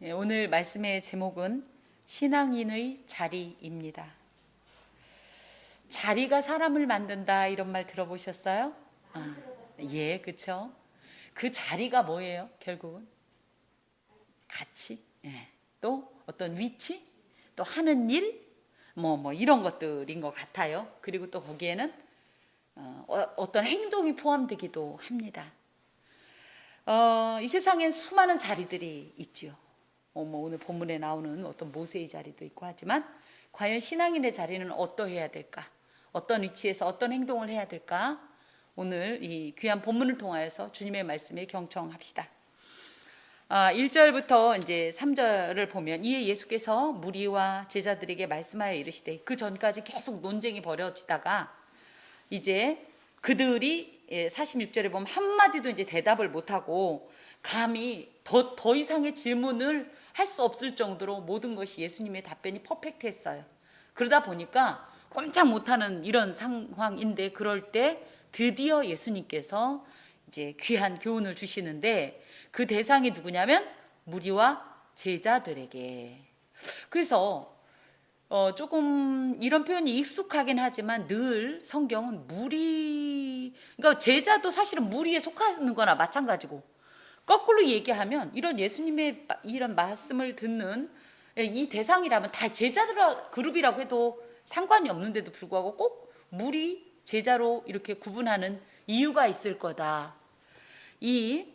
오늘 말씀의 제목은 신앙인의 자리입니다. 자리가 사람을 만든다 이런 말 들어보셨어요? 예, 그렇죠. 그 자리가 뭐예요? 결국은 가치, 또 어떤 위치, 또 하는 일, 뭐 이런 것들인 것 같아요. 그리고 또 거기에는 어떤 행동이 포함되기도 합니다. 이 세상엔 수많은 자리들이 있지요. 오늘 본문에 나오는 어떤 모세의 자리도 있고 하지만 과연 신앙인의 자리는 어떠해야 될까? 어떤 위치에서 어떤 행동을 해야 될까? 오늘 이 귀한 본문을 통하여서 주님의 말씀에 경청합시다. 1절부터 이제 3절을 보면 이에 예수께서 무리와 제자들에게 말씀하여 이르시되 그 전까지 계속 논쟁이 벌어지다가 이제 그들이 46절에 보면 한마디도 이제 대답을 못하고 감히 더 이상의 질문을 할 수 없을 정도로 모든 것이 예수님의 답변이 퍼펙트했어요. 그러다 보니까 꼼짝 못하는 이런 상황인데 그럴 때 드디어 예수님께서 이제 귀한 교훈을 주시는데 그 대상이 누구냐면 무리와 제자들에게. 그래서 조금 이런 표현이 익숙하긴 하지만 늘 성경은 그러니까 제자도 사실은 무리에 속하는 거나 마찬가지고 거꾸로 얘기하면 이런 예수님의 이런 말씀을 듣는 이 대상이라면 다 제자들 그룹이라고 해도 상관이 없는데도 불구하고 꼭 무리, 제자로 이렇게 구분하는 이유가 있을 거다. 이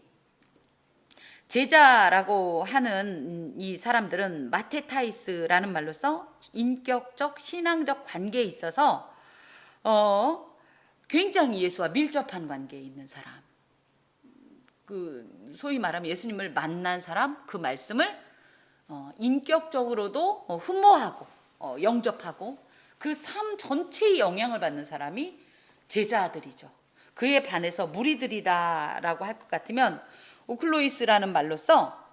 제자라고 하는 이 사람들은 마테타이스라는 말로써 인격적 신앙적 관계에 있어서 굉장히 예수와 밀접한 관계에 있는 사람, 그 소위 말하면 예수님을 만난 사람, 그 말씀을 인격적으로도 흠모하고 영접하고 그 삶 전체의 영향을 받는 사람이 제자들이죠. 그에 반해서 무리들이라고 할 것 같으면 오클로이스라는 말로써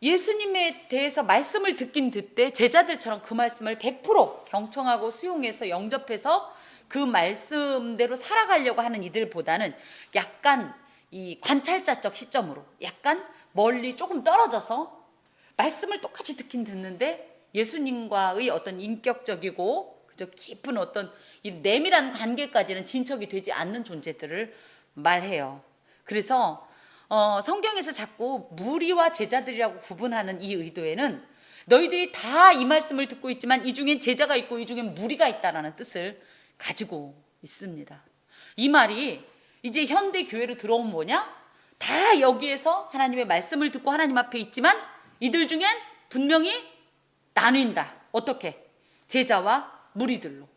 예수님에 대해서 말씀을 듣긴 듣되 제자들처럼 그 말씀을 100% 경청하고 수용해서 영접해서 그 말씀대로 살아가려고 하는 이들보다는 약간 이 관찰자적 시점으로 약간 멀리 조금 떨어져서 말씀을 똑같이 듣긴 듣는데 예수님과의 어떤 인격적이고 그저 깊은 어떤 이 내밀한 관계까지는 진척이 되지 않는 존재들을 말해요. 그래서 성경에서 자꾸 무리와 제자들이라고 구분하는 이 의도에는 너희들이 다 이 말씀을 듣고 있지만 이 중엔 제자가 있고 이 중엔 무리가 있다라는 뜻을 가지고 있습니다. 이 말이 이제 현대 교회로 들어오면 뭐냐? 다 여기에서 하나님의 말씀을 듣고 하나님 앞에 있지만 이들 중엔 분명히 나뉜다. 어떻게? 제자와 무리들로.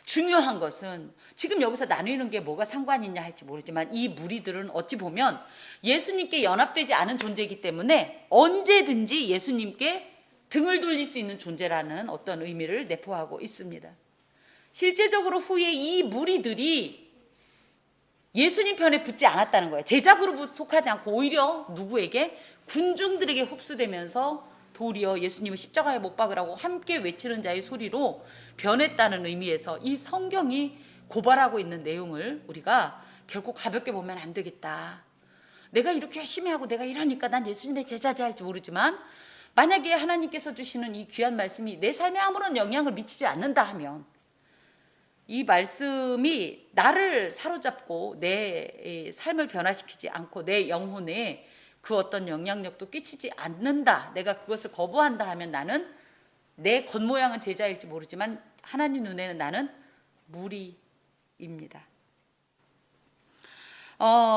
중요한 것은 지금 여기서 나누는 게 뭐가 상관이 있냐 할지 모르지만 이 무리들은 어찌 보면 예수님께 연합되지 않은 존재이기 때문에 언제든지 예수님께 등을 돌릴 수 있는 존재라는 어떤 의미를 내포하고 있습니다. 실제적으로 후에 이 무리들이 예수님 편에 붙지 않았다는 거예요. 제자 그룹에 속하지 않고 오히려 누구에게? 군중들에게 흡수되면서 도리어 예수님을 십자가에 못 박으라고 함께 외치는 자의 소리로 변했다는 의미에서 이 성경이 고발하고 있는 내용을 우리가 결코 가볍게 보면 안 되겠다. 내가 이렇게 열심히 하고 내가 이러니까 난 예수님의 제자지 할지 모르지만 만약에 하나님께서 주시는 이 귀한 말씀이 내 삶에 아무런 영향을 미치지 않는다 하면 이 말씀이 나를 사로잡고 내 삶을 변화시키지 않고 내 영혼에 그 어떤 영향력도 끼치지 않는다. 내가 그것을 거부한다 하면 나는 내 겉모양은 제자일지 모르지만 하나님 눈에는 나는 무리입니다.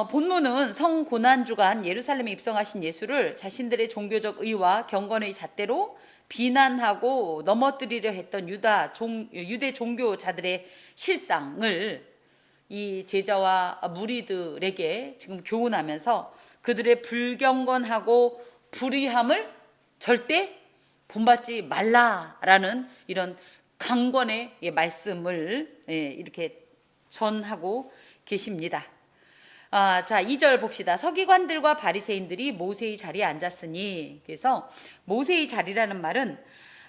본문은 성고난주간 예루살렘에 입성하신 예수를 자신들의 종교적 의와 경건의 잣대로 비난하고 넘어뜨리려 했던 유대 종교자들의 실상을 이 제자와 무리들에게 지금 교훈하면서 그들의 불경건하고 불의함을 절대 본받지 말라라는 이런 강권의 말씀을 이렇게 전하고 계십니다. 자, 2절 봅시다. 서기관들과 바리새인들이 모세의 자리에 앉았으니, 그래서 모세의 자리라는 말은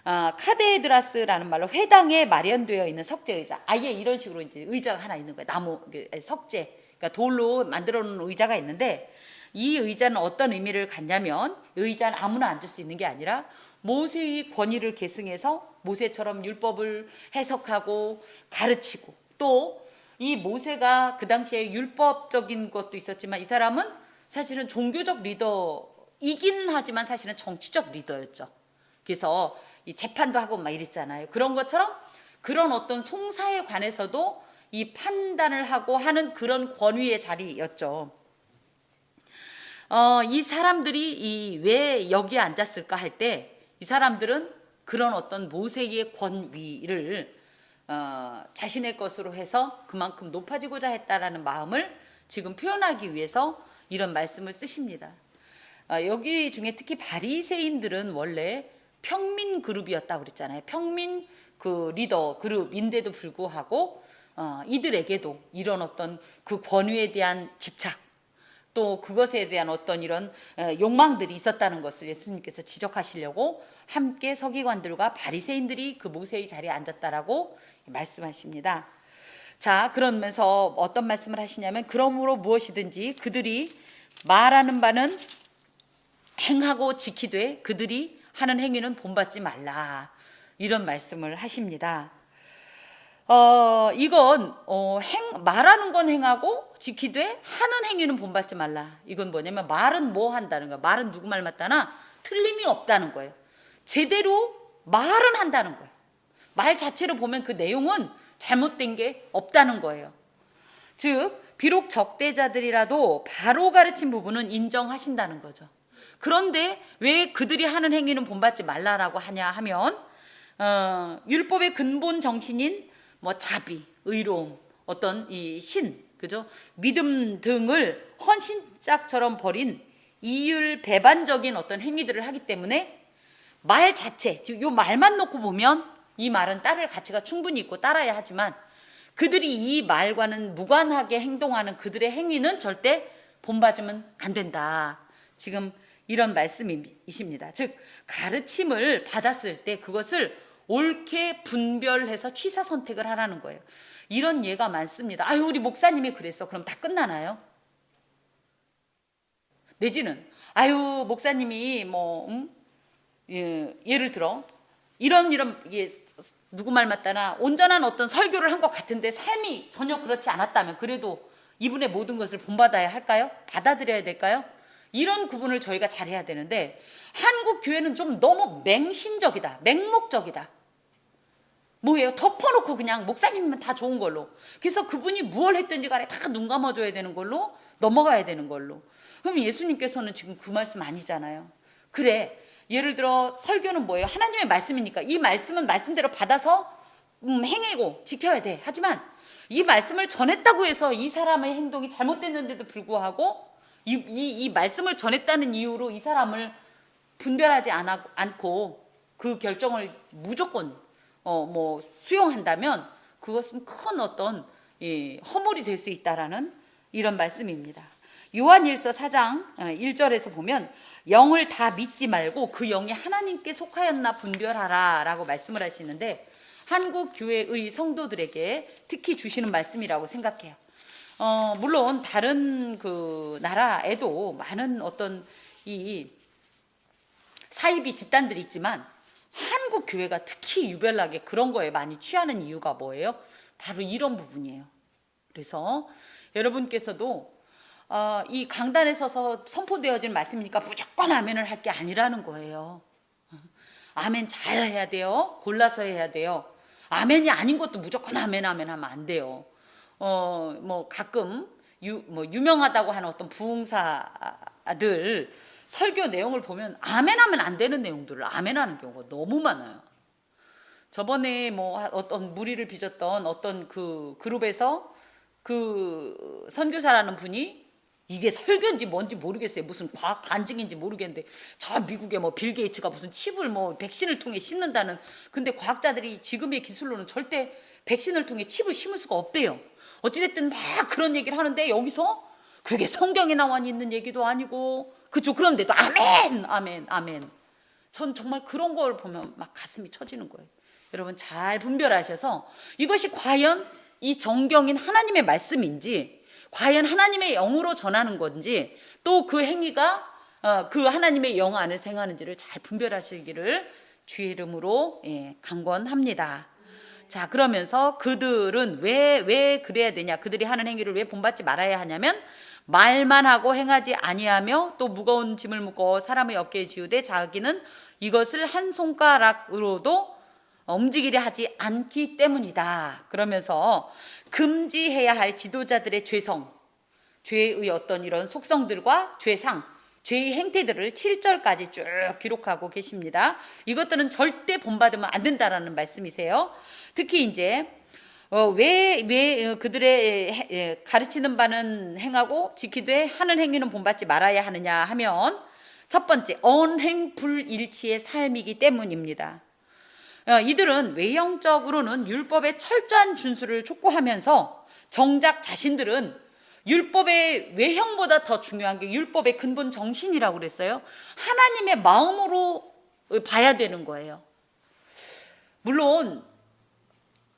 카데드라스라는 말로 회당에 마련되어 있는 석재 의자. 아예 이런 식으로 이제 의자가 하나 있는 거예요. 나무 석재, 그러니까 돌로 만들어 놓은 의자가 있는데 이 의자는 어떤 의미를 갖냐면 의자는 아무나 앉을 수 있는 게 아니라 모세의 권위를 계승해서 모세처럼 율법을 해석하고 가르치고, 또 이 모세가 그 당시에 율법적인 것도 있었지만 이 사람은 사실은 종교적 리더이긴 하지만 사실은 정치적 리더였죠. 그래서 이 재판도 하고 막 이랬잖아요. 그런 것처럼 그런 어떤 송사에 관해서도 이 판단을 하고 하는 그런 권위의 자리였죠. 이 사람들이 왜 여기에 앉았을까 할 때 이 사람들은 그런 어떤 모세의 권위를 자신의 것으로 해서 그만큼 높아지고자 했다라는 마음을 지금 표현하기 위해서 이런 말씀을 쓰십니다. 여기 중에 특히 바리새인들은 원래 평민 그룹이었다고 그랬잖아요. 평민 그 리더 그룹인데도 불구하고 이들에게도 이런 어떤 그 권위에 대한 집착, 또 그것에 대한 어떤 이런 욕망들이 있었다는 것을 예수님께서 지적하시려고 함께 서기관들과 바리새인들이 그 모세의 자리에 앉았다라고 말씀하십니다. 자, 그러면서 어떤 말씀을 하시냐면, 그러므로 무엇이든지 그들이 말하는 바는 행하고 지키되 그들이 하는 행위는 본받지 말라, 이런 말씀을 하십니다. 이건 말하는 건 행하고 지키되 하는 행위는 본받지 말라. 이건 뭐냐면 말은 뭐 한다는 거야. 말은 누구 말 맞다나 틀림이 없다는 거예요. 제대로 말은 한다는 거예요. 말 자체로 보면 그 내용은 잘못된 게 없다는 거예요. 즉 비록 적대자들이라도 바로 가르친 부분은 인정하신다는 거죠. 그런데 왜 그들이 하는 행위는 본받지 말라라고 하냐 하면 율법의 근본 정신인 뭐 자비, 의로움, 어떤 이 신, 그죠? 믿음 등을 헌신짝처럼 버린 이율 배반적인 어떤 행위들을 하기 때문에 말 자체, 즉 요 말만 놓고 보면 이 말은 따를 가치가 충분히 있고 따라야 하지만 그들이 이 말과는 무관하게 행동하는 그들의 행위는 절대 본받으면 안 된다. 지금 이런 말씀이십니다. 즉 가르침을 받았을 때 그것을 옳게 분별해서 취사 선택을 하라는 거예요. 이런 예가 많습니다. 아유, 우리 목사님이 그랬어. 그럼 다 끝나나요? 내지는 아유, 목사님이 예를 들어 이런 누구 말 맞다나 온전한 어떤 설교를 한 것 같은데 삶이 전혀 그렇지 않았다면 그래도 이분의 모든 것을 본받아야 할까요? 받아들여야 될까요? 이런 구분을 저희가 잘해야 되는데 한국 교회는 좀 너무 맹신적이다, 맹목적이다. 뭐예요? 덮어놓고 그냥 목사님은 다 좋은 걸로, 그래서 그분이 무엇을 했든지 간에 다 눈 감아줘야 되는 걸로 넘어가야 되는 걸로. 그럼 예수님께서는 지금 그 말씀 아니잖아요. 그래, 예를 들어 설교는 뭐예요? 하나님의 말씀이니까 이 말씀은 말씀대로 받아서 행하고 지켜야 돼. 하지만 이 말씀을 전했다고 해서 이 사람의 행동이 잘못됐는데도 불구하고 이 말씀을 전했다는 이유로 이 사람을 분별하지 않고 그 결정을 무조건 수용한다면 그것은 큰 어떤 허물이 될 수 있다라는 이런 말씀입니다. 요한일서 4장 1절에서 보면 영을 다 믿지 말고 그 영이 하나님께 속하였나 분별하라 라고 말씀을 하시는데, 한국 교회의 성도들에게 특히 주시는 말씀이라고 생각해요. 물론 다른 그 나라에도 많은 어떤 이 사이비 집단들이 있지만 한국 교회가 특히 유별나게 그런 거에 많이 취하는 이유가 뭐예요? 바로 이런 부분이에요. 그래서 여러분께서도 이 강단에 서서 선포되어진 말씀이니까 무조건 아멘을 할 게 아니라는 거예요. 아멘 잘 해야 돼요. 골라서 해야 돼요. 아멘이 아닌 것도 무조건 아멘 하면 안 돼요. 가끔 유명하다고 하는 어떤 부흥사들 설교 내용을 보면 아멘하면 안 되는 내용들을 아멘하는 경우가 너무 많아요. 저번에 어떤 무리를 빚었던 어떤 그 그룹에서 그 선교사라는 분이 이게 설교인지 뭔지 모르겠어요. 무슨 과학 관증인지 모르겠는데 저 미국에 빌 게이츠가 무슨 칩을 백신을 통해 심는다는, 근데 과학자들이 지금의 기술로는 절대 백신을 통해 칩을 심을 수가 없대요. 어찌됐든 막 그런 얘기를 하는데 여기서 그게 성경에 나와 있는 얘기도 아니고, 그죠? 그런데도 아멘 아멘 아멘. 전 정말 그런 걸 보면 막 가슴이 쳐지는 거예요. 여러분 잘 분별하셔서 이것이 과연 이 정경인 하나님의 말씀인지, 과연 하나님의 영으로 전하는 건지 또 그 행위가 그 하나님의 영 안에서 행하는지를 잘 분별하시기를 주의 이름으로 강권합니다. 자, 그러면서 그들은 왜 그래야 되냐, 그들이 하는 행위를 왜 본받지 말아야 하냐면 말만 하고 행하지 아니하며 또 무거운 짐을 묶어 사람의 어깨에 지우되 자기는 이것을 한 손가락으로도 움직이려 하지 않기 때문이다. 그러면서 금지해야 할 지도자들의 죄의 어떤 이런 속성들과 죄상, 죄의 행태들을 7절까지 쭉 기록하고 계십니다. 이것들은 절대 본받으면 안 된다라는 말씀이세요. 특히 이제 왜 그들의 가르치는 바는 행하고 지키되 하는 행위는 본받지 말아야 하느냐 하면 첫 번째, 언행불일치의 삶이기 때문입니다. 이들은 외형적으로는 율법의 철저한 준수를 촉구하면서 정작 자신들은 율법의 외형보다 더 중요한 게 율법의 근본 정신이라고 그랬어요. 하나님의 마음으로 봐야 되는 거예요. 물론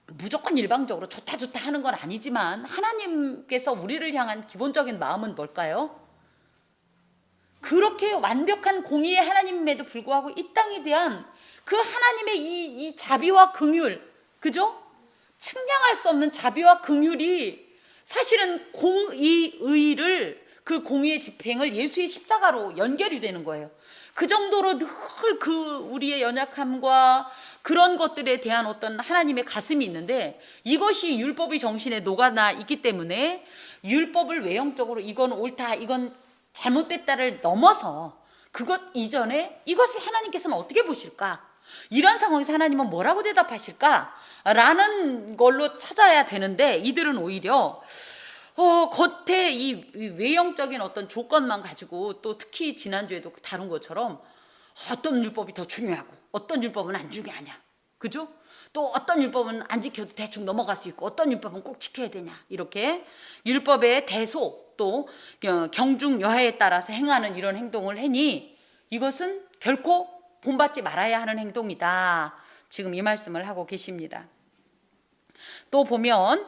무조건 일방적으로 좋다 하는 건 아니지만 하나님께서 우리를 향한 기본적인 마음은 뭘까요? 그렇게 완벽한 공의의 하나님임에도 불구하고 이 땅에 대한 그 하나님의 이 자비와 긍휼, 그죠? 측량할 수 없는 자비와 긍휼이 사실은 공의의를, 그 공의의 집행을 예수의 십자가로 연결이 되는 거예요. 그 정도로 늘 그 우리의 연약함과 그런 것들에 대한 어떤 하나님의 가슴이 있는데 이것이 율법의 정신에 녹아나 있기 때문에 율법을 외형적으로 이건 옳다, 이건 잘못됐다를 넘어서 그것 이전에 이것을 하나님께서는 어떻게 보실까? 이런 상황에서 하나님은 뭐라고 대답하실까? 라는 걸로 찾아야 되는데 이들은 오히려 겉에 이 외형적인 어떤 조건만 가지고 또 특히 지난주에도 다룬 것처럼 어떤 율법이 더 중요하고 어떤 율법은 안 중요하냐, 그죠? 또 어떤 율법은 안 지켜도 대충 넘어갈 수 있고 어떤 율법은 꼭 지켜야 되냐, 이렇게 율법의 대소 또 경중여하에 따라서 행하는 이런 행동을 하니 이것은 결코 본받지 말아야 하는 행동이다. 지금 이 말씀을 하고 계십니다. 또 보면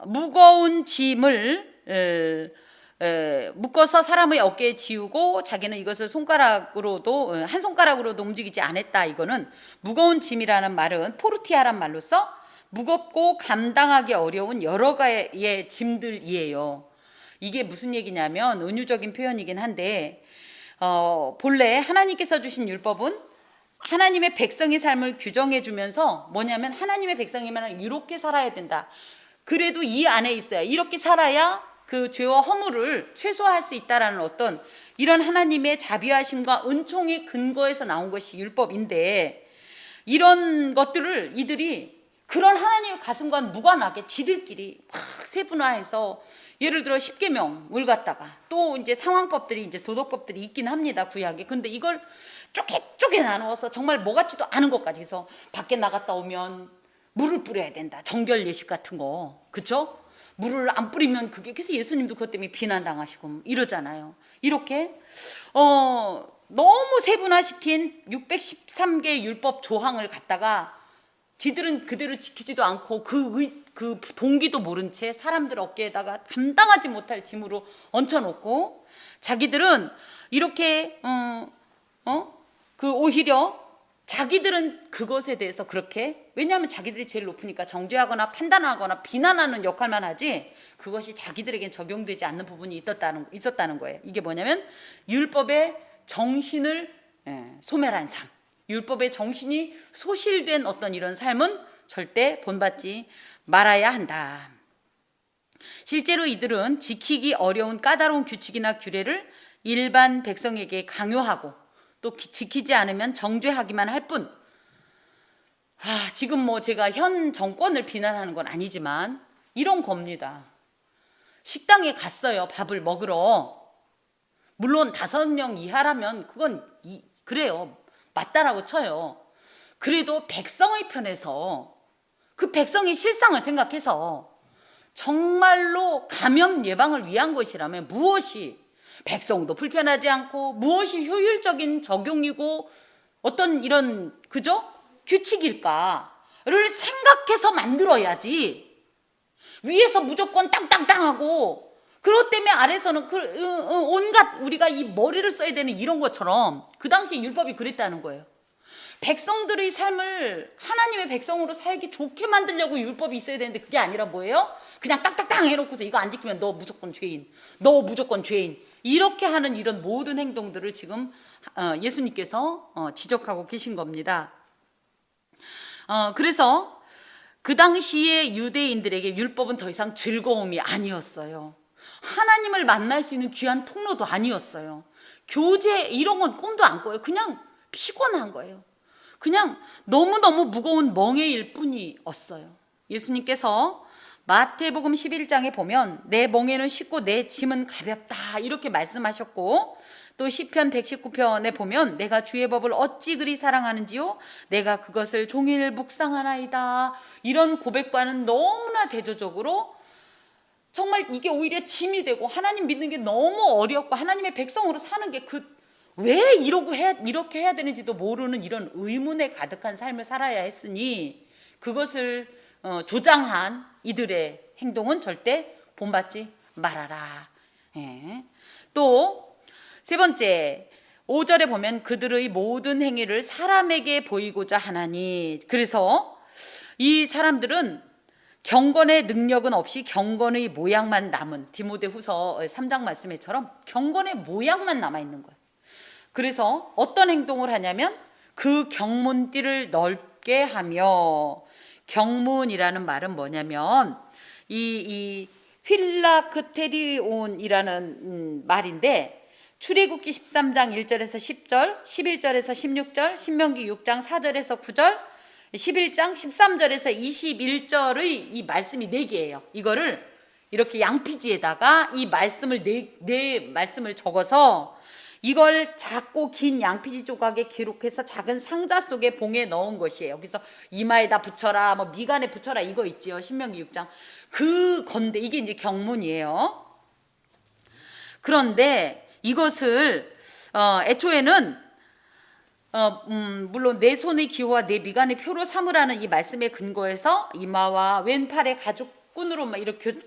무거운 짐을 묶어서 사람의 어깨에 지우고 자기는 이것을 손가락으로도 한 손가락으로도 움직이지 않았다. 이거는 무거운 짐이라는 말은 포르티아란 말로써 무겁고 감당하기 어려운 여러 가지의 짐들이에요. 이게 무슨 얘기냐면 은유적인 표현이긴 한데 본래 하나님께서 주신 율법은 하나님의 백성의 삶을 규정해 주면서 뭐냐면 하나님의 백성이면 이렇게 살아야 된다. 그래도 이 안에 있어야, 이렇게 살아야 그 죄와 허물을 최소화할 수 있다라는 어떤 이런 하나님의 자비하심과 은총의 근거에서 나온 것이 율법인데 이런 것들을 이들이 그런 하나님의 가슴과 무관하게 지들끼리 막 세분화해서 예를 들어 십계명을 갖다가 또 이제 상황법들이 이제 도덕법들이 있긴 합니다, 구약에. 근데 이걸 쪼개 나누어서 정말 뭐 같지도 않은 것까지 해서 밖에 나갔다 오면 물을 뿌려야 된다, 정결 예식 같은 거, 그쵸? 물을 안 뿌리면 그게, 그래서 예수님도 그것 때문에 비난당하시고 이러잖아요. 이렇게 너무 세분화시킨 613개 율법 조항을 갖다가 지들은 그대로 지키지도 않고 그 동기도 모른 채 사람들 어깨에다가 감당하지 못할 짐으로 얹혀놓고 자기들은 이렇게 그 오히려 자기들은 그것에 대해서 그렇게, 왜냐하면 자기들이 제일 높으니까 정죄하거나 판단하거나 비난하는 역할만 하지 그것이 자기들에겐 적용되지 않는 부분이 있었다는 거예요. 이게 뭐냐면 율법의 정신을 소멸한 삶, 율법의 정신이 소실된 어떤 이런 삶은 절대 본받지 말아야 한다. 실제로 이들은 지키기 어려운 까다로운 규칙이나 규례를 일반 백성에게 강요하고 또 지키지 않으면 정죄하기만 할 뿐, 지금 뭐 제가 현 정권을 비난하는 건 아니지만 이런 겁니다. 식당에 갔어요, 밥을 먹으러. 물론 5명 이하라면 그건 그래요, 맞다라고 쳐요. 그래도 백성의 편에서 그 백성의 실상을 생각해서 정말로 감염 예방을 위한 것이라면 무엇이 백성도 불편하지 않고 무엇이 효율적인 적용이고 어떤 이런 그죠? 규칙일까를 생각해서 만들어야지. 위에서 무조건 땅땅땅하고 그것 때문에 아래서는 온갖 우리가 이 머리를 써야 되는 이런 것처럼 그 당시 율법이 그랬다는 거예요. 백성들의 삶을 하나님의 백성으로 살기 좋게 만들려고 율법이 있어야 되는데 그게 아니라 뭐예요? 그냥 딱딱땅 해놓고서 이거 안 지키면 너 무조건 죄인, 너 무조건 죄인, 이렇게 하는 이런 모든 행동들을 지금 예수님께서 지적하고 계신 겁니다. 그래서 그 당시에 유대인들에게 율법은 더 이상 즐거움이 아니었어요. 하나님을 만날 수 있는 귀한 통로도 아니었어요. 교제 이런 건 꿈도 안 꿔요. 그냥 피곤한 거예요. 그냥 너무너무 무거운 멍에일 뿐이었어요. 예수님께서 마태복음 11장에 보면 내 멍에는 쉽고 내 짐은 가볍다 이렇게 말씀하셨고, 또 시편 119편에 보면 내가 주의 법을 어찌 그리 사랑하는지요 내가 그것을 종일 묵상하나이다, 이런 고백과는 너무나 대조적으로 정말 이게 오히려 짐이 되고 하나님 믿는 게 너무 어렵고 하나님의 백성으로 사는 게 왜 이렇게 해야 되는지도 모르는 이런 의문에 가득한 삶을 살아야 했으니 그것을 조장한 이들의 행동은 절대 본받지 말아라. 예. 또 세 번째 5절에 보면 그들의 모든 행위를 사람에게 보이고자 하나니, 그래서 이 사람들은 경건의 능력은 없이 경건의 모양만 남은, 디모데후서 3장 말씀에처럼 경건의 모양만 남아있는 거예요. 그래서 어떤 행동을 하냐면 그 경문띠를 넓게 하며, 경문이라는 말은 뭐냐면 이 휠라크테리온이라는 말인데, 출애굽기 13장 1절에서 10절, 11절에서 16절, 신명기 6장 4절에서 9절, 11장 13절에서 21절의 이 말씀이 4개예요. 이거를 이렇게 양피지에다가 이 말씀을 네 말씀을 적어서 이걸 작고 긴 양피지 조각에 기록해서 작은 상자 속에 봉에 넣은 것이에요. 그래서 이마에다 붙여라, 뭐 미간에 붙여라 이거 있지요. 신명기 6장. 그 건데 이게 이제 경문이에요. 그런데 이것을 애초에는 물론 내 손의 기호와 내 미간의 표로 삼으라는 이 말씀에 근거해서 이마와 왼팔의 가죽끈으로 막 이렇게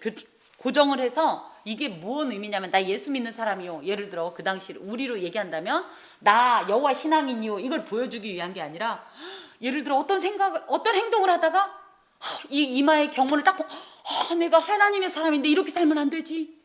고정을 해서, 이게 무슨 의미냐면 나 예수 믿는 사람이요, 예를 들어 그 당시 우리로 얘기한다면 나 여호와 신앙인이요, 이걸 보여주기 위한 게 아니라, 예를 들어 어떤 행동을 하다가 이 이마에 경문을 닦고 내가 하나님의 사람인데 이렇게 살면 안 되지,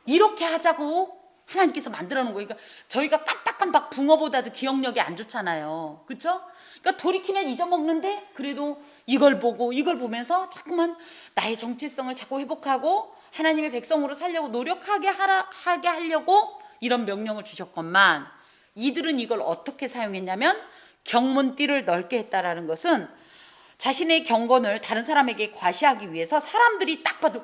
이렇게 하자고 하나님께서 만들어 놓은 거예요. 그러니까 저희가 깜빡깜빡 붕어보다도 기억력이 안 좋잖아요. 그렇죠? 그러니까 돌이키면 잊어먹는데 그래도 이걸 보면서 자꾸만 나의 정체성을 자꾸 회복하고 하나님의 백성으로 살려고 노력하게 하려고 이런 명령을 주셨건만, 이들은 이걸 어떻게 사용했냐면 경문띠를 넓게 했다라는 것은 자신의 경건을 다른 사람에게 과시하기 위해서 사람들이 딱 봐도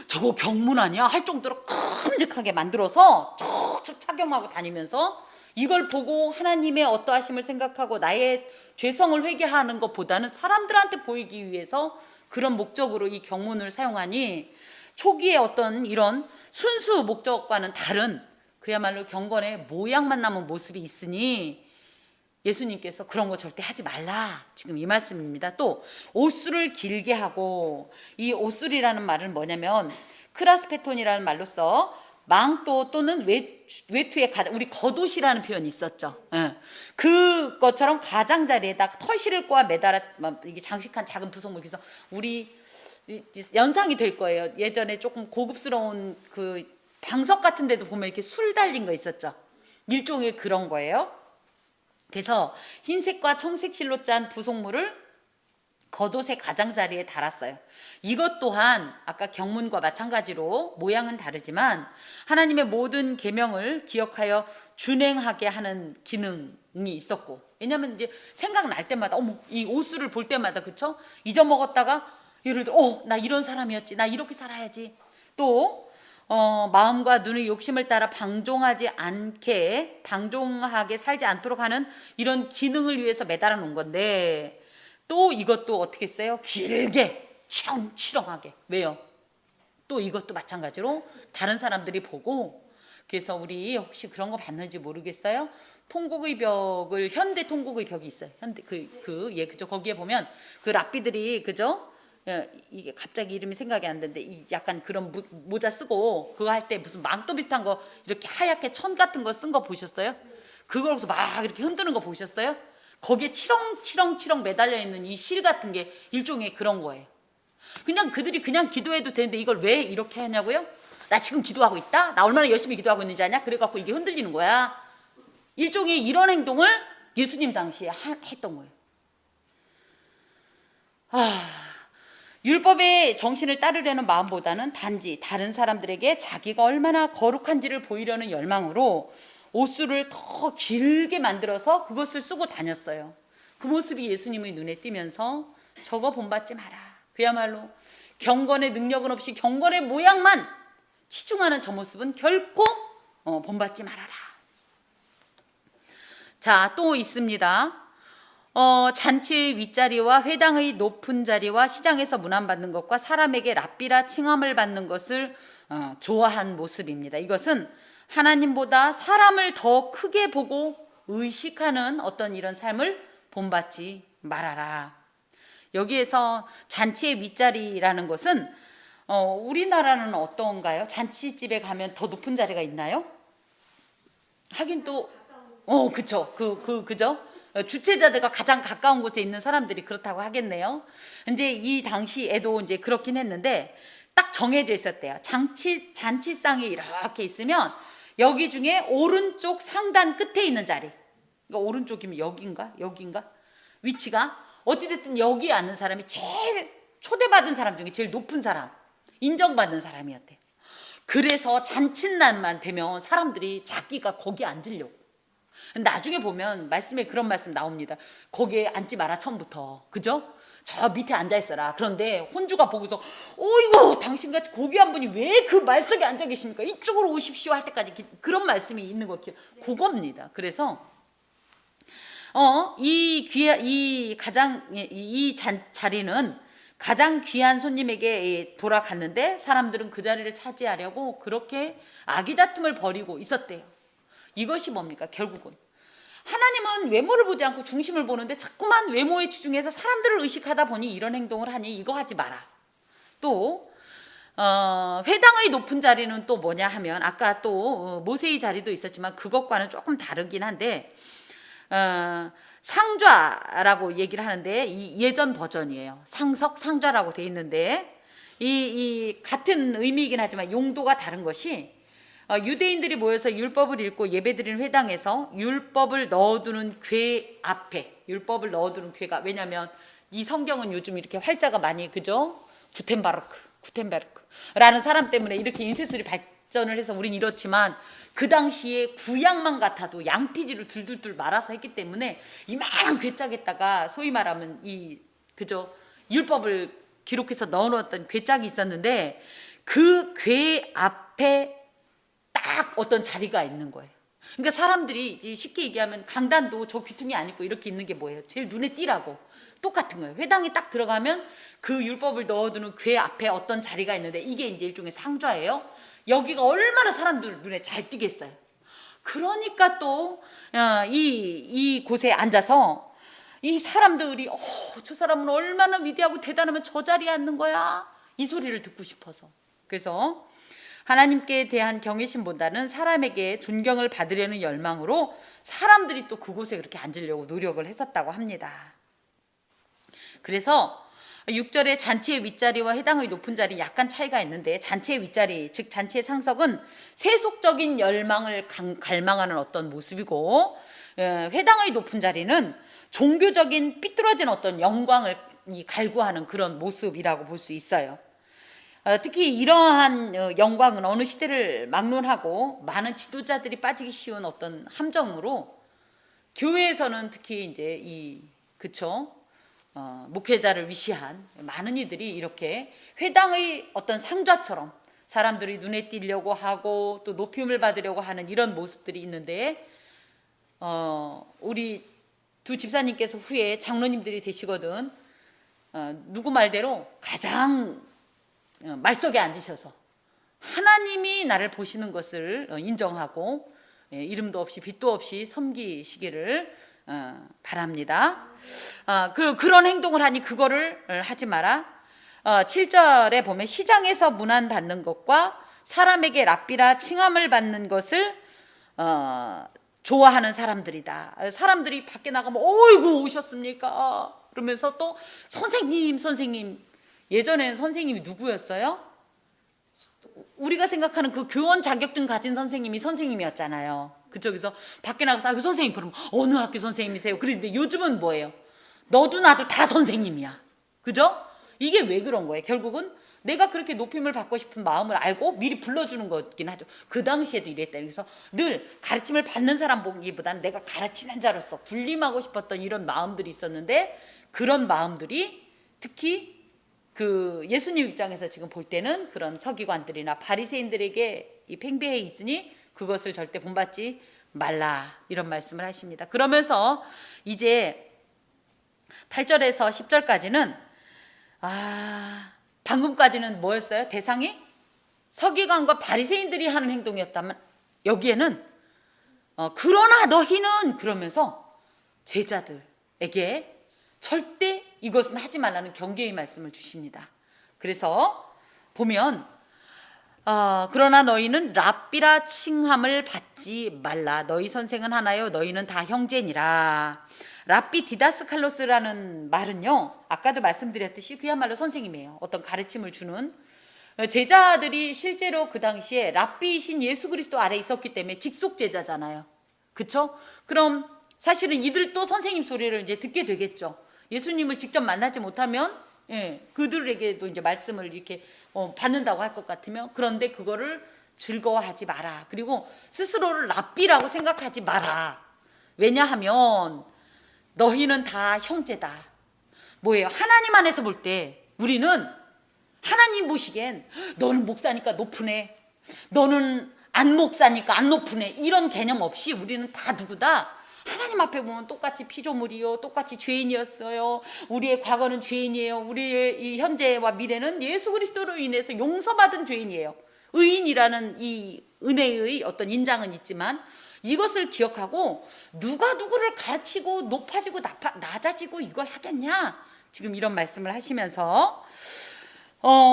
저거 경문 아니야 할 정도로 큼직하게 만들어서 척척 착용하고 다니면서 이걸 보고 하나님의 어떠하심을 생각하고 나의 죄성을 회개하는 것보다는 사람들한테 보이기 위해서 그런 목적으로 이 경문을 사용하니, 초기에 어떤 이런 순수 목적과는 다른 그야말로 경건의 모양만 남은 모습이 있으니 예수님께서 그런 거 절대 하지 말라, 지금 이 말씀입니다. 또 옷술을 길게 하고, 이 옷술이라는 말은 뭐냐면 크라스페톤이라는 말로써 망토 또는 외투의 우리 겉옷이라는 표현이 있었죠. 예. 그것처럼 가장자리에다 털실을 꼬아 매달아 이게 장식한 작은 부속물. 그래서 우리 연상이 될 거예요. 예전에 조금 고급스러운 그 방석 같은 데도 보면 이렇게 술 달린 거 있었죠. 일종의 그런 거예요. 그래서 흰색과 청색 실로 짠 부속물을 겉옷의 가장자리에 달았어요. 이것 또한 아까 경문과 마찬가지로 모양은 다르지만 하나님의 모든 계명을 기억하여 준행하게 하는 기능이 있었고, 왜냐하면 이제 생각날 때마다 이 옷을 볼 때마다, 그쵸? 잊어먹었다가 예를 들어 나 이런 사람이었지, 나 이렇게 살아야지. 또 마음과 눈의 욕심을 따라 방종하게 살지 않도록 하는 이런 기능을 위해서 매달아 놓은 건데, 또 이것도 어떻게 했어요? 길게 치렁치렁하게. 왜요? 또 이것도 마찬가지로 다른 사람들이 보고, 그래서 우리 혹시 그런 거 봤는지 모르겠어요? 통곡의 벽을, 현대 통곡의 벽이 있어요. 현대 그죠? 거기에 보면 그 랍비들이, 그죠? 이게 갑자기 이름이 생각이 안 나는데 약간 그런 모자 쓰고 그거 할 때 무슨 망토 비슷한 거 이렇게 하얗게 천 같은 거 쓴 거 보셨어요? 그걸로서 막 이렇게 흔드는 거 보셨어요? 거기에 치렁치렁 매달려 있는 이 실 같은 게 일종의 그런 거예요. 그냥 그들이 그냥 기도해도 되는데 이걸 왜 이렇게 하냐고요? 나 지금 기도하고 있다? 나 얼마나 열심히 기도하고 있는지 아냐? 그래갖고 이게 흔들리는 거야. 일종의 이런 행동을 예수님 당시에 했던 거예요. 율법의 정신을 따르려는 마음보다는 단지 다른 사람들에게 자기가 얼마나 거룩한지를 보이려는 열망으로 옷수를 더 길게 만들어서 그것을 쓰고 다녔어요. 그 모습이 예수님의 눈에 띄면서 저거 본받지 마라. 그야말로 경건의 능력은 없이 경건의 모양만 치중하는 저 모습은 결코 본받지 말아라. 자, 또 있습니다. 잔치의 윗자리와 회당의 높은 자리와 시장에서 문안받는 것과 사람에게 랍비라 칭함을 받는 것을 좋아한 모습입니다. 이것은 하나님보다 사람을 더 크게 보고 의식하는 어떤 이런 삶을 본받지 말아라. 여기에서 잔치의 윗자리라는 것은 우리나라는 어떤가요? 잔치집에 가면 더 높은 자리가 있나요? 하긴 또 그쵸. 그죠? 주최자들과 가장 가까운 곳에 있는 사람들이 그렇다고 하겠네요. 이제 이 당시에도 이제 그렇긴 했는데 딱 정해져 있었대요. 잔치상이 이렇게 있으면 여기 중에 오른쪽 상단 끝에 있는 자리. 그러니까 오른쪽이면 여긴가? 위치가 어찌됐든 여기 앉는 사람이 제일 초대받은 사람 중에 제일 높은 사람, 인정받는 사람이었대요. 그래서 잔칫날만 되면 사람들이 자기가 거기 앉으려고. 나중에 보면 말씀에 그런 말씀 나옵니다. 거기에 앉지 마라 처음부터. 그죠? 저 밑에 앉아 있어라. 그런데 혼주가 보고서 어이구 당신같이 고귀한 분이 왜 그 말석에 앉아 계십니까? 이쪽으로 오십시오 할 때까지 그런 말씀이 있는 거 그겁니다. 그래서 이 자리는 가장 귀한 손님에게 돌아갔는데 사람들은 그 자리를 차지하려고 그렇게 아기다툼을 벌이고 있었대요. 이것이 뭡니까? 결국은 하나님은 외모를 보지 않고 중심을 보는데 자꾸만 외모에 치중해서 사람들을 의식하다 보니 이런 행동을 하니 이거 하지 마라. 또 회당의 높은 자리는 또 뭐냐 하면 아까 또 모세의 자리도 있었지만 그것과는 조금 다르긴 한데 상좌라고 얘기를 하는데 이 예전 버전이에요. 상좌라고 돼 있는데 이 같은 의미이긴 하지만 용도가 다른 것이 유대인들이 모여서 율법을 읽고 예배드리는 회당에서 율법을 넣어두는 궤 앞에 율법을 넣어두는 궤가 왜냐하면 이 성경은 요즘 이렇게 활자가 많이 그죠? 구텐베르크라는 사람 때문에 이렇게 인쇄술이 발전을 해서 우린 이렇지만 그 당시에 구약만 같아도 양피지를 둘둘둘 말아서 했기 때문에 이만한 괴짝에다가 소위 말하면 그죠? 율법을 기록해서 넣어놓았던 괴짝이 있었는데 그 궤 앞에 딱 어떤 자리가 있는 거예요. 그러니까 사람들이 쉽게 얘기하면 강단도 저 귀퉁이 안 있고 이렇게 있는 게 뭐예요? 제일 눈에 띄라고. 똑같은 거예요. 회당에 딱 들어가면 그 율법을 넣어두는 궤 앞에 어떤 자리가 있는데 이게 이제 일종의 상좌예요. 여기가 얼마나 사람들 눈에 잘 띄겠어요. 그러니까 또 이 곳에 앉아서 이 사람들이 저 사람은 얼마나 위대하고 대단하면 저 자리에 앉는 거야. 이 소리를 듣고 싶어서. 그래서 하나님께 대한 경외심보다는 사람에게 존경을 받으려는 열망으로 사람들이 또 그곳에 그렇게 앉으려고 노력을 했었다고 합니다. 그래서 6절에 잔치의 윗자리와 회당의 높은 자리 약간 차이가 있는데 잔치의 윗자리 즉 잔치의 상석은 세속적인 열망을 갈망하는 어떤 모습이고 회당의 높은 자리는 종교적인 삐뚤어진 어떤 영광을 갈구하는 그런 모습이라고 볼 수 있어요. 특히 이러한 영광은 어느 시대를 막론하고 많은 지도자들이 빠지기 쉬운 어떤 함정으로 교회에서는 특히 이제 목회자를 위시한 많은 이들이 이렇게 회당의 어떤 상좌처럼 사람들이 눈에 띄려고 하고 또 높임을 받으려고 하는 이런 모습들이 있는데 우리 두 집사님께서 후에 장로님들이 되시거든 누구 말대로 가장 말석에 앉으셔서 하나님이 나를 보시는 것을 인정하고 이름도 없이 빛도 없이 섬기시기를 바랍니다. 그런 행동을 하니 그거를 하지 마라. 7절에 보면 시장에서 문안받는 것과 사람에게 랍비라 칭함을 받는 것을 좋아하는 사람들이다. 사람들이 밖에 나가면 어이구 오셨습니까? 그러면서 또 선생님. 예전에는 선생님이 누구였어요? 우리가 생각하는 그 교원 자격증 가진 선생님이 선생님이었잖아요. 그쪽에서 밖에 나가서 그 선생님 그러면 어느 학교 선생님이세요? 그런데 요즘은 뭐예요? 너도 나도 다 선생님이야. 그죠? 이게 왜 그런 거예요? 결국은 내가 그렇게 높임을 받고 싶은 마음을 알고 미리 불러주는 거긴 하죠. 그 당시에도 이랬다. 그래서 늘 가르침을 받는 사람 보기보다는 내가 가르치는 자로서 군림하고 싶었던 이런 마음들이 있었는데, 그런 마음들이 특히 그 예수님 입장에서 지금 볼 때는 그런 서기관들이나 바리새인들에게 이 팽배해 있으니 그것을 절대 본받지 말라, 이런 말씀을 하십니다. 그러면서 이제 8절에서 10절까지는 방금까지는 뭐였어요? 대상이 서기관과 바리새인들이 하는 행동이었다면, 여기에는 그러나 너희는, 그러면서 제자들에게 절대 이것은 하지 말라는 경계의 말씀을 주십니다. 그래서 보면 그러나 너희는 랍비라 칭함을 받지 말라. 너희 선생은 하나요 너희는 다 형제니라. 랍비 디다스칼로스라는 말은요, 아까도 말씀드렸듯이 그야말로 선생님이에요. 어떤 가르침을 주는. 제자들이 실제로 그 당시에 랍비이신 예수 그리스도 아래 있었기 때문에 직속 제자잖아요. 그쵸? 그럼 사실은 이들도 선생님 소리를 이제 듣게 되겠죠. 예수님을 직접 만나지 못하면 그들에게도 이제 말씀을 이렇게 받는다고 할 것 같으면, 그런데 그거를 즐거워하지 마라. 그리고 스스로를 랍비라고 생각하지 마라. 왜냐하면 너희는 다 형제다. 뭐예요? 하나님 안에서 볼 때 우리는 하나님 보시기엔 너는 목사니까 높으네, 너는 안 목사니까 안 높으네, 이런 개념 없이 우리는 다 누구다? 하나님 앞에 보면 똑같이 피조물이요, 똑같이 죄인이었어요. 우리의 과거는 죄인이에요. 우리의 이 현재와 미래는 예수 그리스도로 인해서 용서받은 죄인이에요. 의인이라는 이 은혜의 어떤 인장은 있지만, 이것을 기억하고 누가 누구를 가르치고 높아지고 낮아지고 이걸 하겠냐, 지금 이런 말씀을 하시면서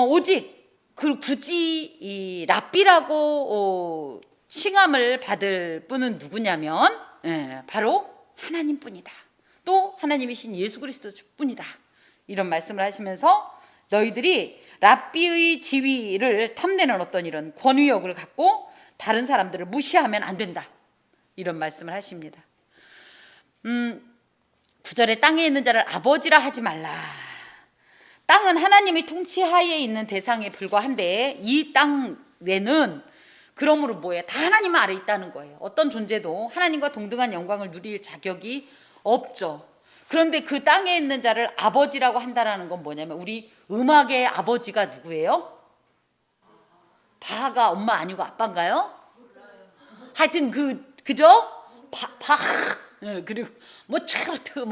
오직 굳이 이 랍비라고 칭함을 받을 분은 누구냐면 바로 하나님뿐이다. 또 하나님이신 예수 그리스도 뿐이다. 이런 말씀을 하시면서 너희들이 랍비의 지위를 탐내는 어떤 이런 권위욕을 갖고 다른 사람들을 무시하면 안 된다. 이런 말씀을 하십니다. 9절에 땅에 있는 자를 아버지라 하지 말라. 땅은 하나님의 통치하에 있는 대상에 불과한데, 이 땅 외는 그러므로 뭐예요? 다 하나님 아래 있다는 거예요. 어떤 존재도 하나님과 동등한 영광을 누릴 자격이 없죠. 그런데 그 땅에 있는 자를 아버지라고 한다는 건 뭐냐면, 우리 음악의 아버지가 누구예요? 바하가 엄마 아니고 아빠인가요? 하여튼 그죠? 그리고 뭐 차르트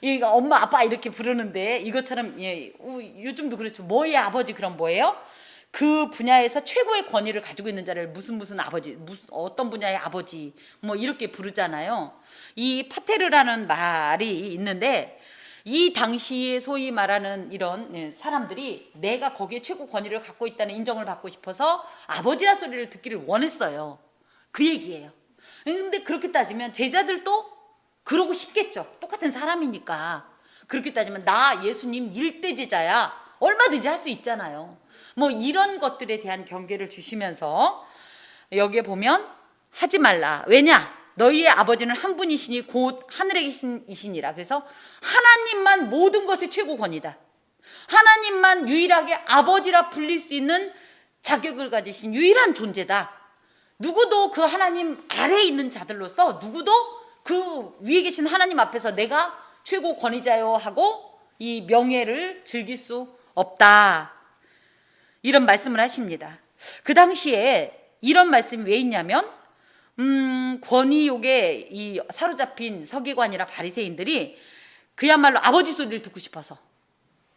얘가 엄마 아빠 이렇게 부르는데, 이것처럼 요즘도 그렇죠. 뭐의 아버지, 그럼 뭐예요? 그 분야에서 최고의 권위를 가지고 있는 자를 무슨 아버지, 어떤 분야의 아버지 이렇게 부르잖아요. 이 파테르라는 말이 있는데, 이 당시에 소위 말하는 이런 사람들이 내가 거기에 최고 권위를 갖고 있다는 인정을 받고 싶어서 아버지라 소리를 듣기를 원했어요. 그 얘기예요. 근데 그렇게 따지면 제자들도 그러고 싶겠죠. 똑같은 사람이니까. 그렇게 따지면 나 예수님 일대 제자야, 얼마든지 할 수 있잖아요. 이런 것들에 대한 경계를 주시면서 여기에 보면 하지 말라. 왜냐? 너희의 아버지는 한 분이시니 곧 하늘에 계신이시니라. 그래서 하나님만 모든 것의 최고 권위다. 하나님만 유일하게 아버지라 불릴 수 있는 자격을 가지신 유일한 존재다. 누구도 그 하나님 아래에 있는 자들로서 누구도 그 위에 계신 하나님 앞에서 내가 최고 권위자요 하고 이 명예를 즐길 수 없다. 이런 말씀을 하십니다. 그 당시에 이런 말씀이 왜 있냐면, 권위욕에 이 사로잡힌 서기관이라 바리새인들이 그야말로 아버지 소리를 듣고 싶어서,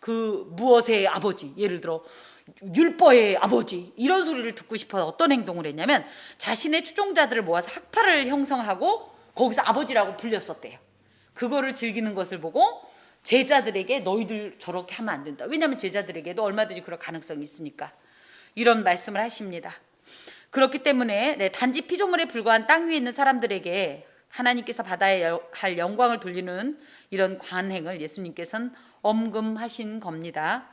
그 무엇의 아버지, 예를 들어 율법의 아버지, 이런 소리를 듣고 싶어서 어떤 행동을 했냐면, 자신의 추종자들을 모아서 학파를 형성하고 거기서 아버지라고 불렸었대요. 그거를 즐기는 것을 보고 제자들에게 너희들 저렇게 하면 안 된다. 왜냐하면 제자들에게도 얼마든지 그럴 가능성이 있으니까 이런 말씀을 하십니다. 그렇기 때문에 단지 피조물에 불과한 땅 위에 있는 사람들에게 하나님께서 받아야 할 영광을 돌리는 이런 관행을 예수님께서는 엄금하신 겁니다.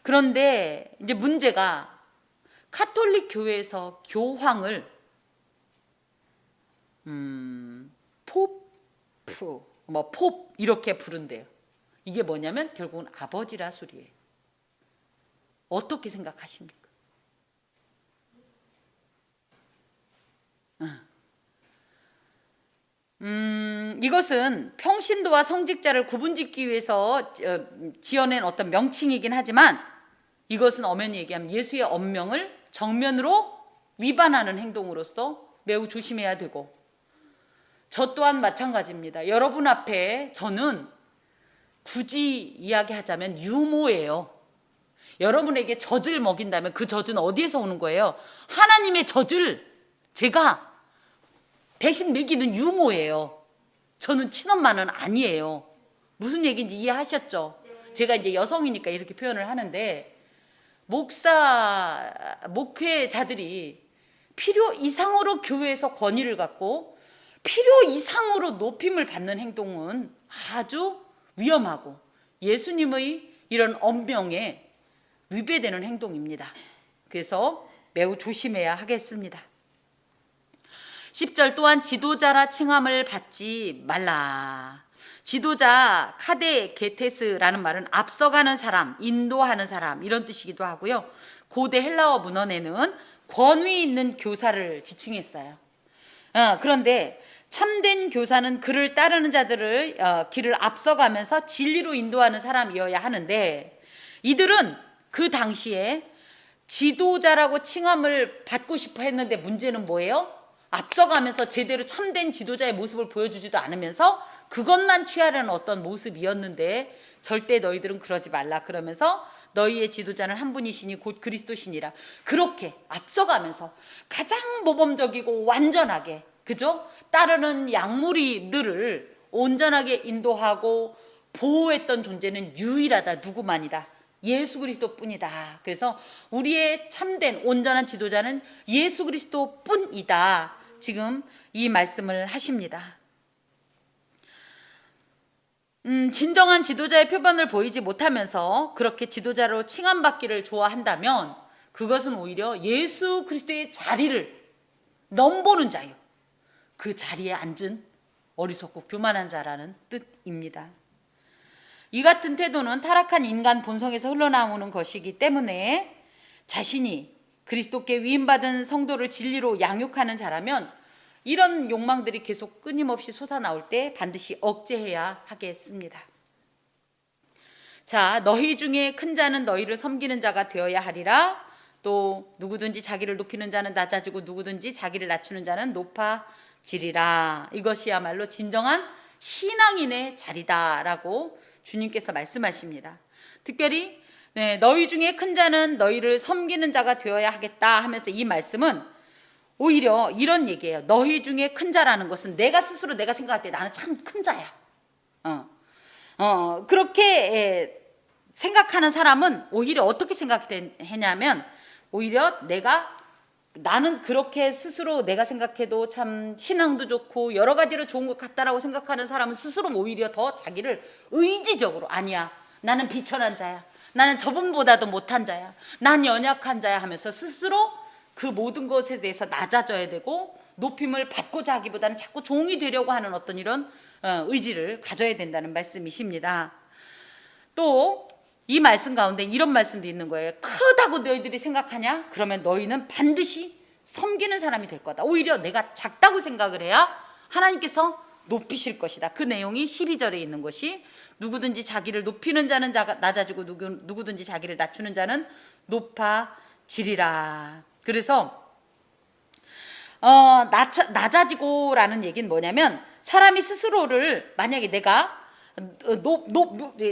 그런데 이제 문제가 카톨릭 교회에서 교황을 포프, 팝 이렇게 부른대요. 이게 뭐냐면 결국은 아버지라 소리예요. 어떻게 생각하십니까? 이것은 평신도와 성직자를 구분짓기 위해서 지어낸 어떤 명칭이긴 하지만 이것은 엄연히 얘기하면 예수의 언명을 정면으로 위반하는 행동으로서 매우 조심해야 되고, 저 또한 마찬가지입니다. 여러분 앞에 저는 굳이 이야기하자면 유모예요. 여러분에게 젖을 먹인다면 그 젖은 어디에서 오는 거예요? 하나님의 젖을 제가 대신 먹이는 유모예요. 저는 친엄마는 아니에요. 무슨 얘기인지 이해하셨죠? 제가 이제 여성이니까 이렇게 표현을 하는데, 목회자들이 필요 이상으로 교회에서 권위를 갖고 필요 이상으로 높임을 받는 행동은 아주 위험하고 예수님의 이런 언명에 위배되는 행동입니다. 그래서 매우 조심해야 하겠습니다. 10절 또한 지도자라 칭함을 받지 말라. 지도자 카데게테스라는 말은 앞서가는 사람, 인도하는 사람 이런 뜻이기도 하고요. 고대 헬라어 문헌에는 권위 있는 교사를 지칭했어요. 그런데 참된 교사는 그를 따르는 자들을 길을 앞서가면서 진리로 인도하는 사람이어야 하는데, 이들은 그 당시에 지도자라고 칭함을 받고 싶어 했는데 문제는 뭐예요? 앞서가면서 제대로 참된 지도자의 모습을 보여주지도 않으면서 그것만 취하려는 어떤 모습이었는데, 절대 너희들은 그러지 말라 그러면서 너희의 지도자는 한 분이시니 곧 그리스도시니라. 그렇게 앞서가면서 가장 모범적이고 완전하게, 그죠? 따르는 양무리들을 온전하게 인도하고 보호했던 존재는 유일하다. 누구만이다? 예수 그리스도뿐이다. 그래서 우리의 참된 온전한 지도자는 예수 그리스도뿐이다. 지금 이 말씀을 하십니다. 진정한 지도자의 표본을 보이지 못하면서 그렇게 지도자로 칭함받기를 좋아한다면 그것은 오히려 예수 그리스도의 자리를 넘보는 자요, 그 자리에 앉은 어리석고 교만한 자라는 뜻입니다. 이 같은 태도는 타락한 인간 본성에서 흘러나오는 것이기 때문에 자신이 그리스도께 위임받은 성도를 진리로 양육하는 자라면 이런 욕망들이 계속 끊임없이 솟아나올 때 반드시 억제해야 하겠습니다. 자, 너희 중에 큰 자는 너희를 섬기는 자가 되어야 하리라. 또 누구든지 자기를 높이는 자는 낮아지고 누구든지 자기를 낮추는 자는 높아지리라. 이것이야말로 진정한 신앙인의 자리다라고 주님께서 말씀하십니다. 특별히 너희 중에 큰 자는 너희를 섬기는 자가 되어야 하겠다 하면서 이 말씀은 오히려 이런 얘기예요. 너희 중에 큰 자라는 것은 내가 스스로 내가 생각할 때 나는 참 큰 자야. 그렇게 생각하는 사람은 오히려 어떻게 생각했냐면, 오히려 나는 그렇게 스스로 내가 생각해도 참 신앙도 좋고 여러 가지로 좋은 것 같다라고 생각하는 사람은 스스로 오히려 더 자기를 의지적으로, 아니야, 나는 비천한 자야, 나는 저분보다도 못한 자야, 난 연약한 자야 하면서 스스로 그 모든 것에 대해서 낮아져야 되고 높임을 받고자 하기보다는 자꾸 종이 되려고 하는 어떤 이런 의지를 가져야 된다는 말씀이십니다. 또 이 말씀 가운데 이런 말씀도 있는 거예요. 크다고 너희들이 생각하냐? 그러면 너희는 반드시 섬기는 사람이 될 거다. 오히려 내가 작다고 생각을 해야 하나님께서 높이실 것이다. 그 내용이 12절에 있는 것이, 누구든지 자기를 높이는 자는 낮아지고 누구든지 자기를 낮추는 자는 높아지리라. 그래서 낮아지고라는 얘기는 뭐냐면, 사람이 스스로를, 만약에 내가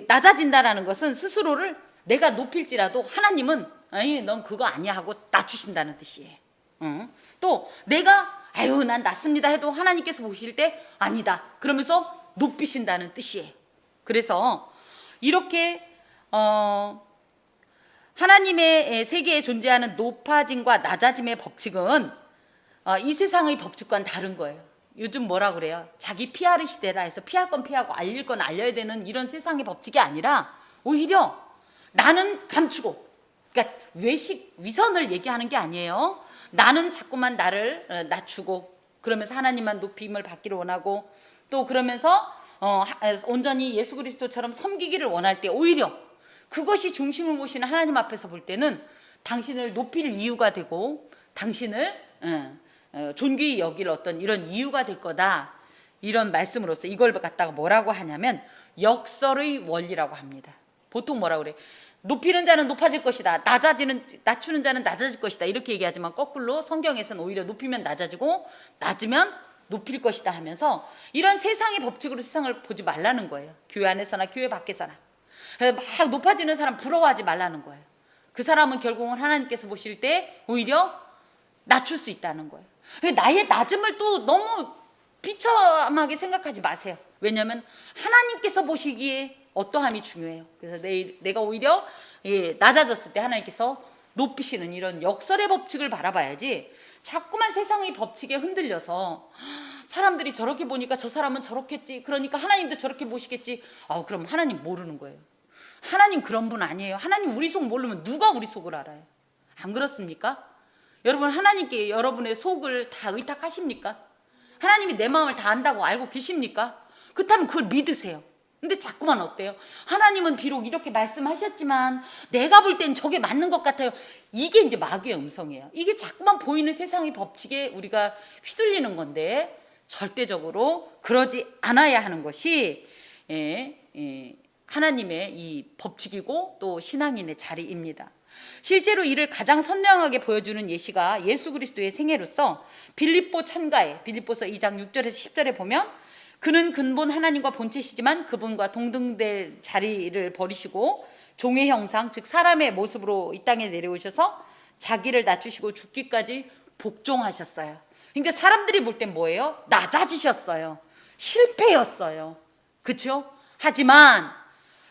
낮아진다라는 것은 스스로를 내가 높일지라도 하나님은 아니 넌 그거 아니야 하고 낮추신다는 뜻이에요. 또 내가 난 낮습니다 해도 하나님께서 보실 때 아니다 그러면서 높이신다는 뜻이에요. 그래서 이렇게 하나님의 세계에 존재하는 높아짐과 낮아짐의 법칙은 이 세상의 법칙과는 다른 거예요. 요즘 뭐라 그래요? 자기 PR 시대라 해서 피할 건 피하고 알릴 건 알려야 되는 이런 세상의 법칙이 아니라 오히려 나는 감추고, 그러니까 위선을 얘기하는 게 아니에요. 나는 자꾸만 나를 낮추고, 그러면서 하나님만 높임을 받기를 원하고, 또 그러면서 온전히 예수 그리스도처럼 섬기기를 원할 때 오히려 그것이 중심을 모시는 하나님 앞에서 볼 때는 당신을 높일 이유가 되고 당신을 존귀히 여길 어떤 이런 이유가 될 거다. 이런 말씀으로서 이걸 갖다가 뭐라고 하냐면 역설의 원리라고 합니다. 보통 뭐라고 그래? 높이는 자는 높아질 것이다. 낮추는 자는 낮아질 것이다. 이렇게 얘기하지만 거꾸로 성경에서는 오히려 높이면 낮아지고 낮으면 높일 것이다 하면서 이런 세상의 법칙으로 세상을 보지 말라는 거예요. 교회 안에서나 교회 밖에서나. 막 높아지는 사람 부러워하지 말라는 거예요. 그 사람은 결국은 하나님께서 보실 때 오히려 낮출 수 있다는 거예요. 나의 낮음을 또 너무 비참하게 생각하지 마세요. 왜냐하면 하나님께서 보시기에 어떠함이 중요해요. 그래서 내가 오히려 낮아졌을 때 하나님께서 높이시는 이런 역설의 법칙을 바라봐야지, 자꾸만 세상의 법칙에 흔들려서 사람들이 저렇게 보니까 저 사람은 저렇겠지, 그러니까 하나님도 저렇게 보시겠지. 그럼 하나님 모르는 거예요. 하나님 그런 분 아니에요. 하나님 우리 속 모르면 누가 우리 속을 알아요? 안 그렇습니까? 여러분 하나님께 여러분의 속을 다 의탁하십니까? 하나님이 내 마음을 다 안다고 알고 계십니까? 그렇다면 그걸 믿으세요. 근데 자꾸만 어때요? 하나님은 비록 이렇게 말씀하셨지만 내가 볼 땐 저게 맞는 것 같아요. 이게 이제 마귀의 음성이에요. 이게 자꾸만 보이는 세상의 법칙에 우리가 휘둘리는 건데 절대적으로 그러지 않아야 하는 것이 하나님의 이 법칙이고 또 신앙인의 자리입니다. 실제로 이를 가장 선명하게 보여주는 예시가 예수 그리스도의 생애로서 빌립보 찬가에, 빌립보서 2장 6절에서 10절에 보면 그는 근본 하나님과 본체시지만 그분과 동등될 자리를 버리시고 종의 형상, 즉 사람의 모습으로 이 땅에 내려오셔서 자기를 낮추시고 죽기까지 복종하셨어요. 그러니까 사람들이 볼 땐 뭐예요? 낮아지셨어요. 실패였어요. 그렇죠? 하지만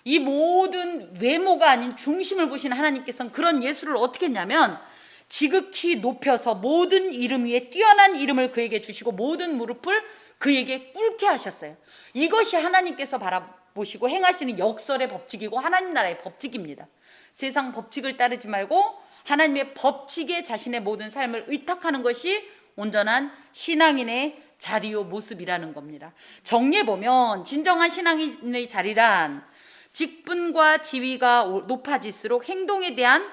이 모든 외모가 아닌 중심을 보시는 하나님께서는 그런 예수를 어떻게 했냐면 지극히 높여서 모든 이름 위에 뛰어난 이름을 그에게 주시고 모든 무릎을 그에게 꿇게 하셨어요. 이것이 하나님께서 바라보시고 행하시는 역설의 법칙이고 하나님 나라의 법칙입니다. 세상 법칙을 따르지 말고 하나님의 법칙에 자신의 모든 삶을 의탁하는 것이 온전한 신앙인의 자리요 모습이라는 겁니다. 정리해 보면 진정한 신앙인의 자리란 직분과 지위가 높아질수록 행동에 대한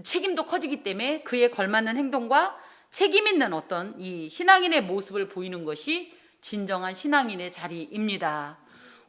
책임도 커지기 때문에 그에 걸맞는 행동과 책임 있는 어떤 이 신앙인의 모습을 보이는 것이 진정한 신앙인의 자리입니다.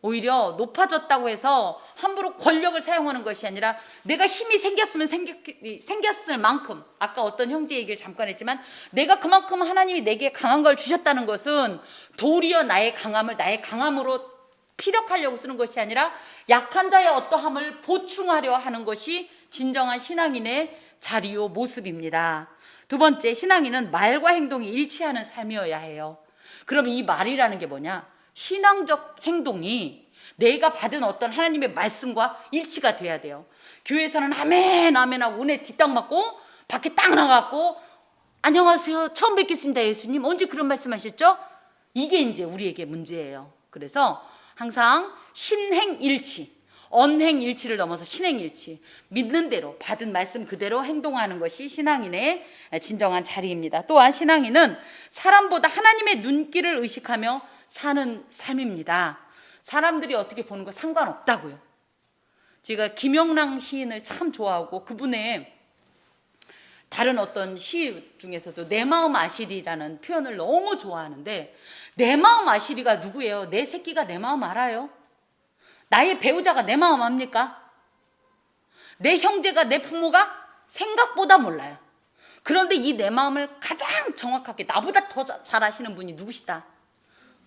오히려 높아졌다고 해서 함부로 권력을 사용하는 것이 아니라 내가 힘이 생겼을 만큼, 아까 어떤 형제 얘기를 잠깐 했지만 내가 그만큼 하나님이 내게 강한 걸 주셨다는 것은 도리어 나의 강함을 나의 강함으로 피력하려고 쓰는 것이 아니라 약한 자의 어떠함을 보충하려 하는 것이 진정한 신앙인의 자리요 모습입니다. 두 번째, 신앙인은 말과 행동이 일치하는 삶이어야 해요. 그럼 이 말이라는 게 뭐냐? 신앙적 행동이 내가 받은 어떤 하나님의 말씀과 일치가 돼야 돼요. 교회에서는 아멘 아멘 하고 은혜 뒷땅 맞고 밖에 딱 나가고 안녕하세요 처음 뵙겠습니다 예수님 언제 그런 말씀하셨죠? 이게 이제 우리에게 문제예요. 그래서 항상 신행일치, 언행일치를 넘어서 신행일치, 믿는 대로 받은 말씀 그대로 행동하는 것이 신앙인의 진정한 자리입니다. 또한 신앙인은 사람보다 하나님의 눈길을 의식하며 사는 삶입니다. 사람들이 어떻게 보는 거 상관없다고요. 제가 김영랑 시인을 참 좋아하고 그분의 다른 어떤 시 중에서도 내 마음 아시리라는 표현을 너무 좋아하는데, 내 마음 아시리가 누구예요? 내 새끼가 내 마음 알아요? 나의 배우자가 내 마음 압니까? 내 형제가 내 부모가 생각보다 몰라요. 그런데 이 내 마음을 가장 정확하게 나보다 더 잘 아시는 분이 누구시다?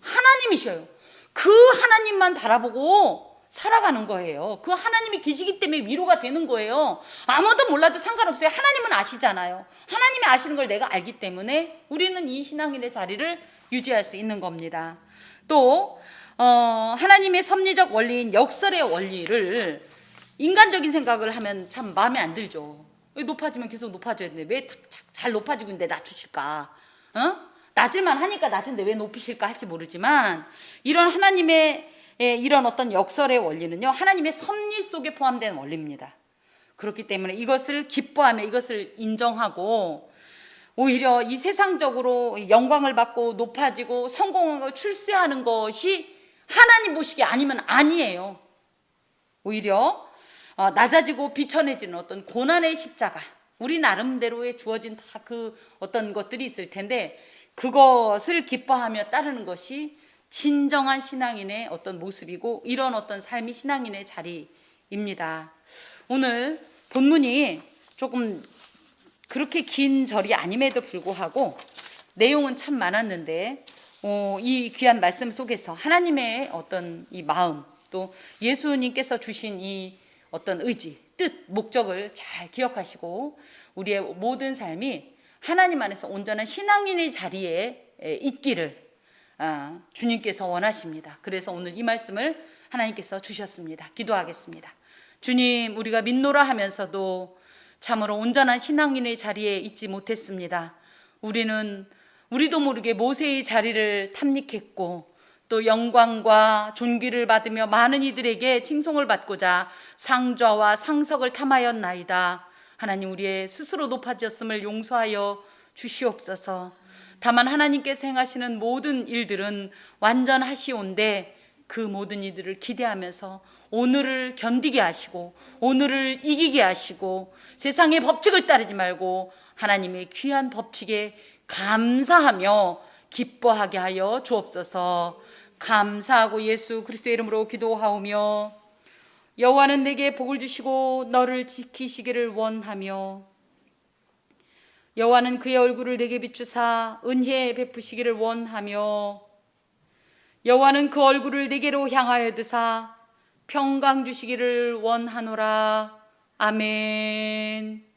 하나님이셔요. 그 하나님만 바라보고 살아가는 거예요. 그 하나님이 계시기 때문에 위로가 되는 거예요. 아무도 몰라도 상관없어요. 하나님은 아시잖아요. 하나님이 아시는 걸 내가 알기 때문에 우리는 이 신앙인의 자리를 유지할 수 있는 겁니다. 또 하나님의 섭리적 원리인 역설의 원리를 인간적인 생각을 하면 참 마음에 안 들죠. 높아지면 계속 높아져야 되는데 왜 잘 높아지고 있는데 낮추실까? 낮을만 하니까 낮은데 왜 높이실까 할지 모르지만, 이런 하나님의 이런 어떤 역설의 원리는요, 하나님의 섭리 속에 포함된 원리입니다. 그렇기 때문에 이것을 기뻐하며 이것을 인정하고, 오히려 이 세상적으로 영광을 받고 높아지고 성공하고 출세하는 것이 하나님 보시기에 아니면 아니에요. 오히려 낮아지고 비천해지는 어떤 고난의 십자가, 우리 나름대로의 주어진 다 그 어떤 것들이 있을 텐데, 그것을 기뻐하며 따르는 것이 진정한 신앙인의 어떤 모습이고, 이런 어떤 삶이 신앙인의 자리입니다. 오늘 본문이 조금 그렇게 긴 절이 아님에도 불구하고 내용은 참 많았는데, 이 귀한 말씀 속에서 하나님의 어떤 이 마음, 또 예수님께서 주신 이 어떤 의지, 뜻, 목적을 잘 기억하시고 우리의 모든 삶이 하나님 안에서 온전한 신앙인의 자리에 있기를 주님께서 원하십니다. 그래서 오늘 이 말씀을 하나님께서 주셨습니다. 기도하겠습니다. 주님, 우리가 믿노라 하면서도 참으로 온전한 신앙인의 자리에 있지 못했습니다. 우리도 모르게 모세의 자리를 탐닉했고, 또 영광과 존귀를 받으며 많은 이들에게 칭송을 받고자 상좌와 상석을 탐하였나이다. 하나님, 우리의 스스로 높아졌음을 용서하여 주시옵소서. 다만 하나님께서 행하시는 모든 일들은 완전하시온데, 그 모든 이들을 기대하면서 오늘을 견디게 하시고 오늘을 이기게 하시고, 세상의 법칙을 따르지 말고 하나님의 귀한 법칙에 감사하며 기뻐하게 하여 주옵소서. 감사하고 예수 그리스도의 이름으로 기도하오며, 여호와는 내게 복을 주시고 너를 지키시기를 원하며, 여호와는 그의 얼굴을 내게 비추사 은혜 베푸시기를 원하며, 여호와는 그 얼굴을 내게로 향하여 드사 평강 주시기를 원하노라. 아멘.